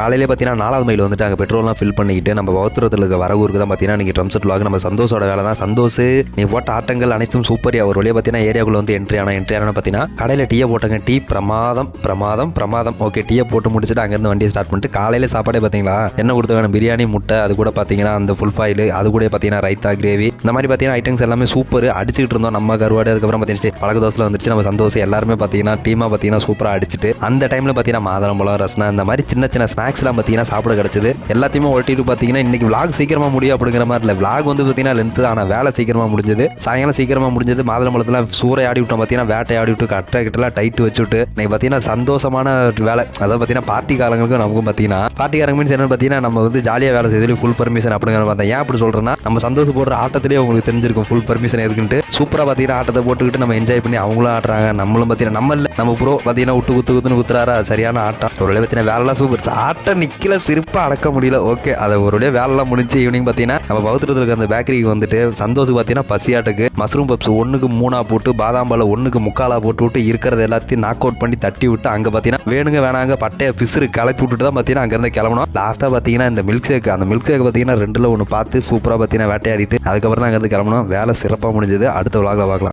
காலையிலே பார்த்தீங்கன்னா 4வது மைல் வந்துட்டு அங்கே பெட்ரோல்லாம் ஃபில் பண்ணிக்கிட்டு நம்ம பௌத்திரத்தில் இருக்க வர ஊருக்கு தான் பார்த்தீங்கன்னா நீங்கள் ட்ரம் செட் விளாக் நம்ம சந்தோஷோட வேலை தான். சந்தோஷ் நீ போட்ட ஆட்டங்கள் அனைத்தும் சூப்பர். ஒரு வழியாக பார்த்தீங்கன்னா ஏரியாக்குள்ள வந்து என்ட்ரி ஆனால் பார்த்தீங்கன்னா கடையில் டீயை போட்டாங்க. டீ பிரமாதம். ஓகே, டீயை போட்டு முடிச்சுட்டு அங்கேருந்து வண்டியை ஸ்டார்ட் பண்ணிட்டு காலையில் சாப்பாடே பார்த்தீங்களா என்ன கொடுத்தாங்க, பிரியாணி, முட்டை, அது கூட பார்த்தீங்கன்னா அந்த ஃபுல் ஃபாயில், அது கூட பார்த்தீங்கன்னா ரைத்தா, கிரேவி, இந்த மாதிரி பார்த்தீங்கன்னா ஐட்டம்ஸ் எல்லாமே சூப்பர். அடிச்சுட்டு இருந்தோம் நம்ம கருவாடு. அதுக்கப்புறம் பார்த்தீங்கன்னா பழக்க தோசையில் வந்துருச்சு நம்ம சந்தோஷம். எல்லாருமே பார்த்தீங்கன்னா டீமாக பார்த்தீங்கன்னா சூப்பராக அடிச்சுட்டு அந்த டைமில் பார்த்தீங்கன்னா மாதுளம்பழம், ரசனா, இந்த மாதிரி சின்ன ஸ்நாக்ஸ்லாம் பார்த்தீங்கன்னா சாப்பிட கிடச்சிது. எல்லாத்தையுமே ஒட்டிட்டு பார்த்தீங்கன்னா இன்னைக்கு விளாக் சீக்கிரமாக முடியும் அப்படிங்கிற மாதிரி இல்லை. விளாக் வந்து பார்த்தீங்கன்னா லென்த்து, ஆனால் வேலை சீக்கிரமாக முடிஞ்சது. சாயங்காலம் சீக்கிரமாக முடிஞ்சது. மாதுளம்பழத்தில் சூறை ஆடி விட்டோம் பார்த்தீங்கன்னா, வேட்டை ஆடி விட்டு கிட்டலாம் டைட்டு வச்சு விட்டு இன்னைக்கு பார்த்தீங்கன்னா சந்தோஷமான வேலை. அதாவது பார்த்தீங்கன்னா பார்ட்டி காலங்களுக்கும் நமக்கும் பார்த்தீங்கன்னா பார்ட்டி காரங்க மீன்ஸ் என்னன்னு பார்த்தீங்கன்னா நம்ம வந்து ஜாலியாக வேலை செய்து ஃபுல் பர்மிஷன் அப்படிங்கிற பார்த்தா. ஏன் அப்படி சொல்கிறேன்னா நம்ம சந்தோஷம் போடுற ஆட்டத்திலேயே உங்களுக்கு தெரிஞ்சிருக்கும் ஃபுல் பர்மிஷன் இருக்குன்ட்டு. சூப்பராக பார்த்தீங்கன்னா ஆட்டத்தை போட்டுக்கிட்டு நம்ம என்ஜாய் பண்ணி அவங்களும் ஆடுறாங்க, நம்மளும் பார்த்தீங்கன்னா நம்ம ப்ரோ பார்த்தீங்கன்னா விட்டு குத்துன்னு குத்துறாரா, சரியான ஆட்டம். ஒரு பார்த்தீங்கன்னா வேலைலாம் சூப்பர். ஆட்டம் நிற்கல, சிரிப்பாக அடக்க முடியல. ஓகே, அதை ஒரு வேலைலாம் முடிஞ்சு ஈவினிங் பார்த்தீங்கன்னா நம்ம பௌத்திரத்தில் இருக்க அந்த பேக்கரிக்கு வந்துட்டு சந்தோஷம் பார்த்தீங்கன்னா பசியாட்டுக்கு மஷ்ரூம் பப்ஸ் 1க்கு 3 போட்டு, பாதாம் பால் 1க்கு 3 போட்டு விட்டு இருக்கிறது எல்லாத்தையும் நாக் அவுட் பண்ணி தட்டி விட்டு அங்கே பார்த்தீங்கன்னா வேணாங்க பட்டையை பிசுறு கிளப்பி விட்டுட்டு தான் பார்த்தீங்கன்னா அங்கேருந்து கிளம்பணும். லாஸ்ட்டாக பார்த்தீங்கன்னா இந்த மில்க் ஷேக் பார்த்தீங்கன்னா 2ல் 1 பார்த்து சூப்பராக பார்த்தீங்கன்னா வேட்டையாடிட்டு அதுக்கப்புறம் தான் அங்கேருந்து கிளம்பணும். வேலை சிறப்பாக முடிஞ்சது. அடுத்த விளாகில் பார்க்கலாம்.